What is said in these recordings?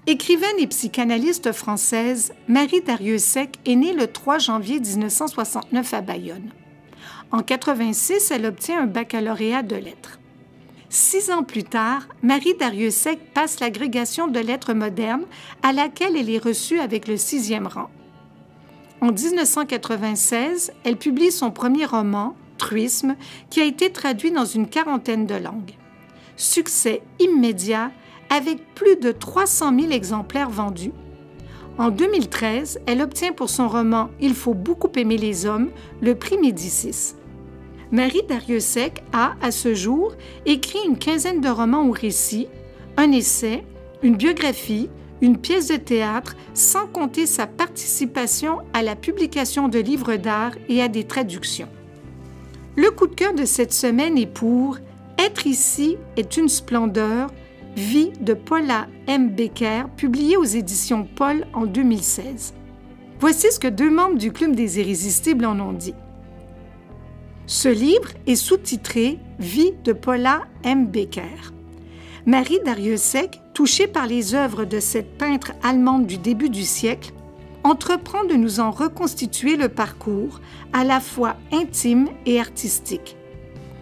Écrivaine et psychanalyste française, Marie Darrieussecq est née le 3 janvier 1969 à Bayonne. En 1986, elle obtient un baccalauréat de lettres. 6 ans plus tard, Marie Darrieussecq passe l'agrégation de lettres modernes à laquelle elle est reçue avec le 6e rang. En 1996, elle publie son premier roman, Truisme, qui a été traduit dans une quarantaine de langues. Succès immédiat avec plus de 300 000 exemplaires vendus. En 2013, elle obtient pour son roman « Il faut beaucoup aimer les hommes » le prix Médicis. Marie Darrieussecq a, à ce jour, écrit une quinzaine de romans ou récits, un essai, une biographie, une pièce de théâtre, sans compter sa participation à la publication de livres d'art et à des traductions. Le coup de cœur de cette semaine est pour « Être ici est une splendeur », Vie de Paula M. Becker, publié aux éditions Paul en 2016. Voici ce que 2 membres du Club des Irrésistibles en ont dit. Ce livre est sous-titré « Vie de Paula M. Becker ». Marie Darrieussecq, touchée par les œuvres de cette peintre allemande du début du siècle, entreprend de nous en reconstituer le parcours, à la fois intime et artistique.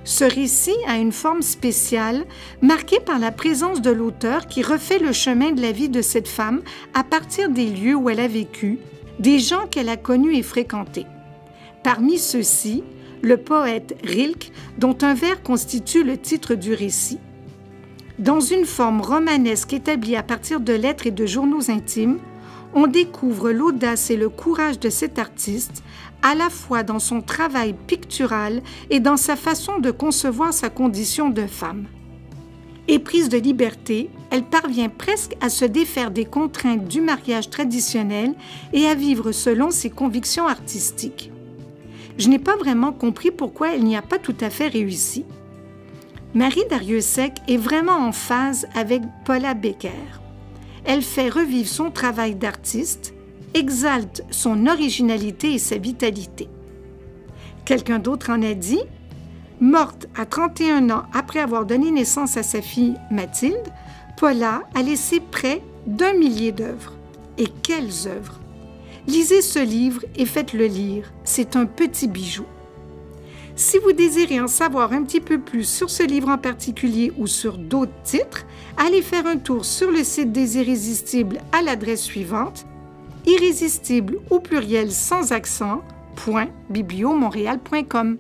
Ce récit a une forme spéciale, marquée par la présence de l'auteur qui refait le chemin de la vie de cette femme à partir des lieux où elle a vécu, des gens qu'elle a connus et fréquentés. Parmi ceux-ci, le poète Rilke, dont un vers constitue le titre du récit. Dans une forme romanesque établie à partir de lettres et de journaux intimes, on découvre l'audace et le courage de cet artiste, à la fois dans son travail pictural et dans sa façon de concevoir sa condition de femme. Éprise de liberté, elle parvient presque à se défaire des contraintes du mariage traditionnel et à vivre selon ses convictions artistiques. Je n'ai pas vraiment compris pourquoi elle n'y a pas tout à fait réussi. Marie Darrieussecq est vraiment en phase avec Paula Becker. Elle fait revivre son travail d'artiste, exalte son originalité et sa vitalité. Quelqu'un d'autre en a dit « Morte à 31 ans après avoir donné naissance à sa fille Mathilde, Paula a laissé près d'1 millier d'œuvres. Et quelles œuvres! Lisez ce livre et faites-le lire, c'est un petit bijou. » Si vous désirez en savoir un petit peu plus sur ce livre en particulier ou sur d'autres titres, allez faire un tour sur le site des Irrésistibles à l'adresse suivante irrésistible au pluriel sans accent, .bibliomontréal.com.